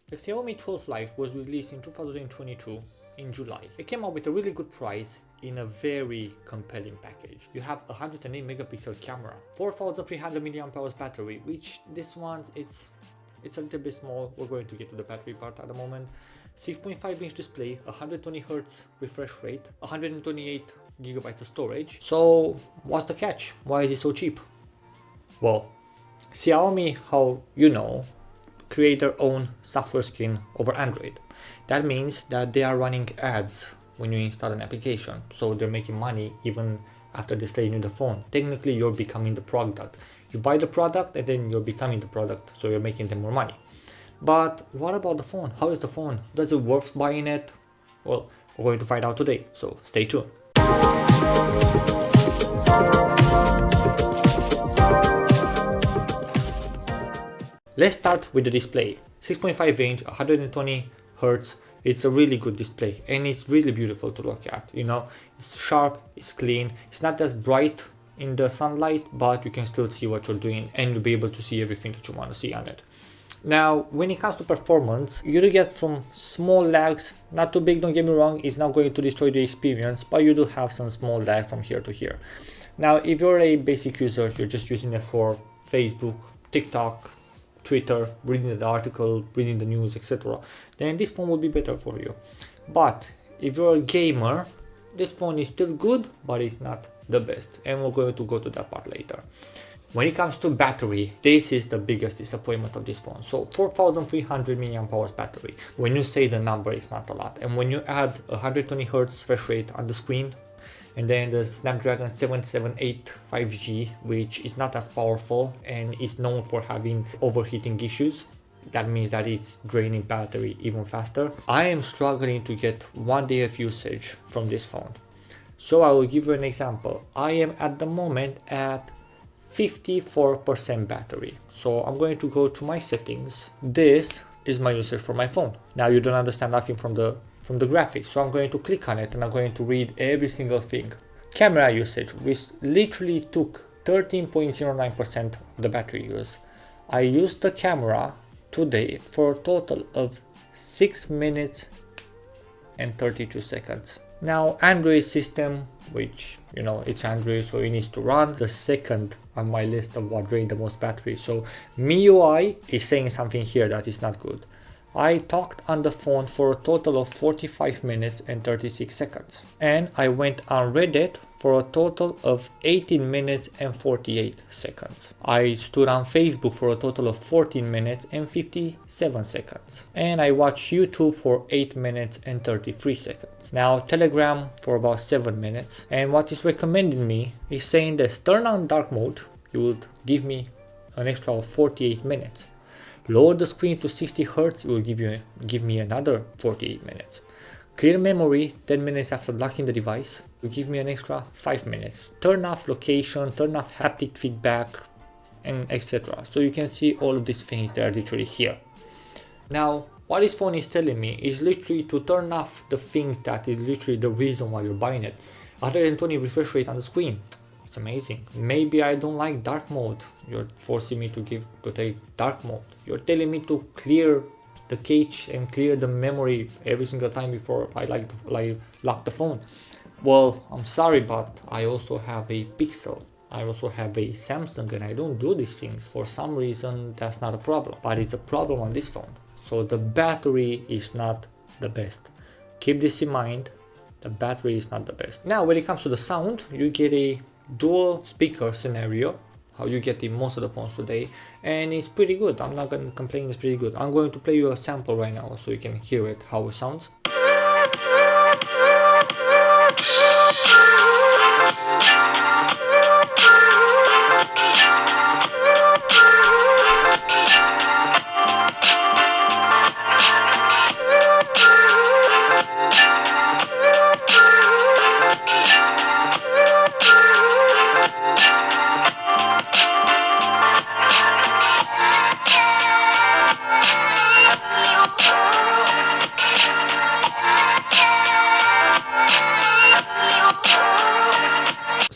The Xiaomi 12 Lite was released in 2022 in July. It came out with a really good price in a very compelling package. You have a 108 megapixel camera, 4300 mAh battery, which this one it's a little bit small. We're going to get to the battery part at the moment. 6.5-inch display, 120 Hz refresh rate, 128 gigabytes of storage. So what's the catch? Why is it so cheap? Well, Xiaomi, how you know, create their own software skin over Android. That means that they are running ads when you install an application, so they're making money even after they stay in the phone. Technically, you're becoming the product. You buy the product and then you're becoming the product, so you're making them more money. But what about the phone? How is the phone? Does it worth buying it? Well, we're going to find out today, so stay tuned. Let's start with the display. 6.5 inch, 120 Hz. It's a really good display and it's really beautiful to look at. You know, it's sharp, it's clean, it's not as bright in the sunlight, but you can still see what you're doing and you'll be able to see everything that you want to see on it. Now, when it comes to performance, you do get some small lags, not too big, don't get me wrong, it's not going to destroy the experience, but you do have some small lag from here to here. Now, if you're a basic user, you're just using it for Facebook, TikTok, Twitter, reading the article, reading the news, etc., then this phone will be better for you. But if you're a gamer, this phone is still good, but it's not the best, and we're going to go to that part later. When it comes to battery, this is the biggest disappointment of this phone. So 4300 mAh battery. When you say the number, it's not a lot, and when you add 120 Hz refresh rate on the screen, and then the Snapdragon 778 5G, which is not as powerful and is known for having overheating issues. That means that it's draining battery even faster. I am struggling to get 1 day of usage from this phone. So I will give you an example. I am at the moment at 54% battery. So I'm going to go to my settings. This is my usage for my phone. Now you don't understand nothing from the graphics, so I'm going to click on it and I'm going to read every single thing. Camera usage, which literally took 13.09% of the battery use. I used the camera today for a total of 6 minutes and 32 seconds. Now, Android system, which, you know, it's Android, so it needs to run. The second on my list of what drained the most battery. So MIUI is saying something here that is not good. I talked on the phone for a total of 45 minutes and 36 seconds. And I went on Reddit for a total of 18 minutes and 48 seconds. I stood on Facebook for a total of 14 minutes and 57 seconds. And I watched YouTube for 8 minutes and 33 seconds. Now Telegram for about 7 minutes. And what is recommending me is saying that turn on dark mode, it would give me an extra of 48 minutes. Lower the screen to 60 Hz, it will give me another 48 minutes. Clear memory 10 minutes after locking the device will give me an extra 5 minutes. Turn off location, turn off haptic feedback, and etc. So you can see all of these things that are literally here. Now, what this phone is telling me is literally to turn off the things that is literally the reason why you're buying it. 120 refresh rate on the screen. It's amazing. Maybe I don't like dark mode. You're forcing me to take dark mode. You're telling me to clear the cache and clear the memory every single time before I lock the phone. Well, I'm sorry, but I also have a Pixel. I also have a Samsung and I don't do these things. For some reason, that's not a problem, but it's a problem on this phone. So the battery is not the best. Keep this in mind. The battery is not the best. Now, when it comes to the sound, you get a dual speaker scenario, how you get in most of the phones today, and it's pretty good. I'm not going to complain, it's pretty good. I'm going to play you a sample right now so you can hear it, how it sounds.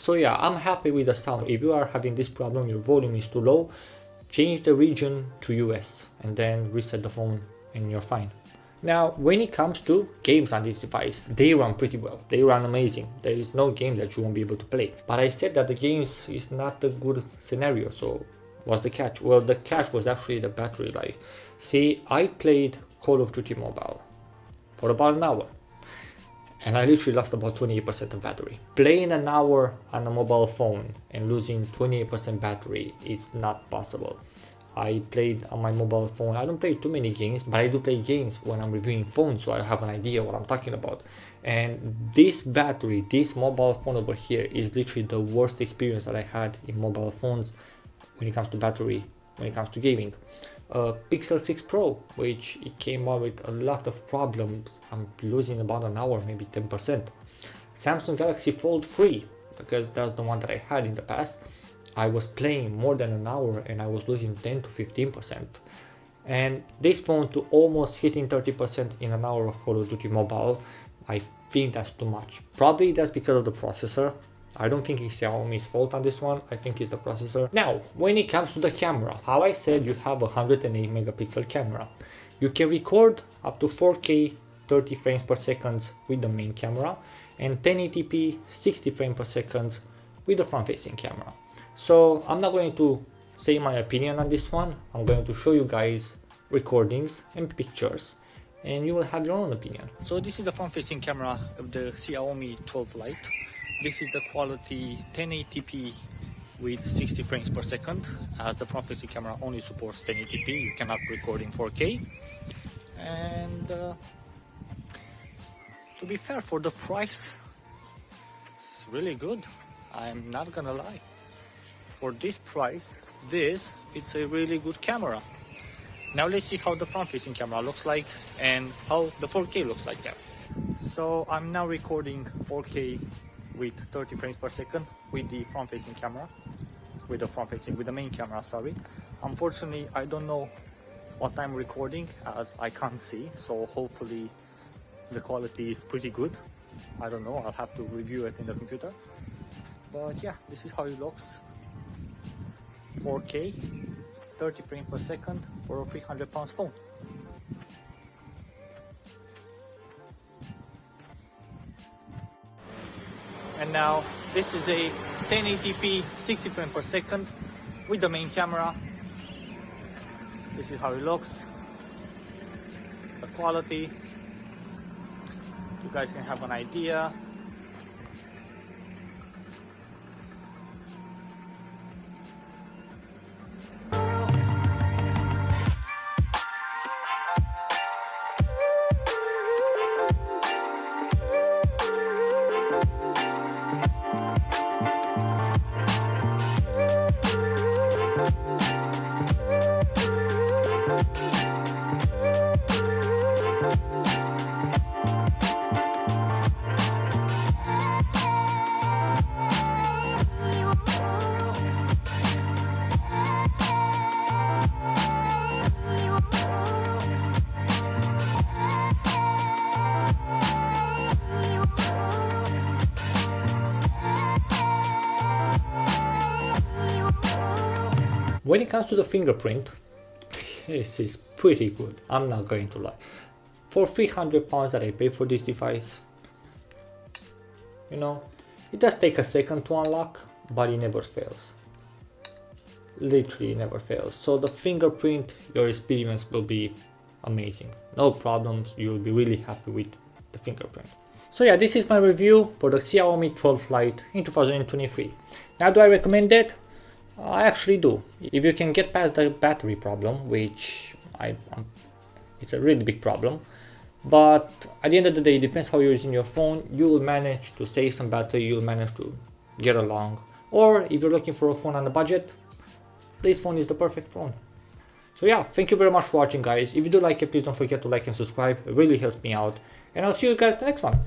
So yeah, I'm happy with the sound. If you are having this problem, your volume is too low, change the region to US and then reset the phone and you're fine. Now, when it comes to games on this device, they run pretty well. They run amazing. There is no game that you won't be able to play. But I said that the games is not a good scenario, so what's the catch? Well, the catch was actually the battery life. See, I played Call of Duty Mobile for about an hour, and I literally lost about 28% of battery. Playing an hour on a mobile phone and losing 28% battery is not possible. I played on my mobile phone. I don't play too many games, but I do play games when I'm reviewing phones, so I have an idea what I'm talking about. And this battery, this mobile phone over here, is literally the worst experience that I had in mobile phones when it comes to battery, when it comes to gaming. Pixel 6 Pro, which it came out with a lot of problems. I'm losing about an hour, maybe 10%. Samsung Galaxy Fold 3, because that's the one that I had in the past. I was playing more than an hour and I was losing 10 to 15%. And this phone to almost hitting 30% in an hour of Call of Duty Mobile, I think that's too much. Probably that's because of the processor. I don't think it's Xiaomi's fault on this one. I think it's the processor. Now, when it comes to the camera, how I said you have a 108 megapixel camera. You can record up to 4K 30 frames per second with the main camera and 1080p 60 frames per second with the front-facing camera. So I'm not going to say my opinion on this one. I'm going to show you guys recordings and pictures, and you will have your own opinion. So this is the front-facing camera of the Xiaomi 12 Lite. This is the quality 1080p with 60 frames per second, as the front-facing camera only supports 1080p. You cannot record in 4K. And to be fair, for the price, it's really good. I'm not gonna lie. For this price, it's a really good camera. Now let's see how the front-facing camera looks like and how the 4K looks like there. So I'm now recording 4K with 30 frames per second with the front-facing camera, with the main camera, sorry. Unfortunately, I don't know what I'm recording as I can't see, so hopefully the quality is pretty good. I don't know, I'll have to review it in the computer. But yeah, this is how it looks. 4K, 30 frames per second for a 300 pounds phone. And now this is a 1080p 60 frames per second with the main camera. This is how it looks. The quality, you guys can have an idea. When it comes to the fingerprint, this is pretty good. I'm not going to lie. For 300 pounds that I pay for this device, you know, it does take a second to unlock, but it never fails. Literally never fails. So the fingerprint, your experience will be amazing. No problems. You'll be really happy with the fingerprint. So yeah, this is my review for the Xiaomi 12 Lite in 2023. Now, do I recommend it? I actually do. If you can get past the battery problem, which it's a really big problem, but at the end of the day, it depends how you're using your phone. You will manage to save some battery, you'll manage to get along. Or if you're looking for a phone on a budget, this phone is the perfect phone. So yeah, thank you very much for watching, guys. If you do like it, please don't forget to like and subscribe. It really helps me out. And I'll see you guys in the next one.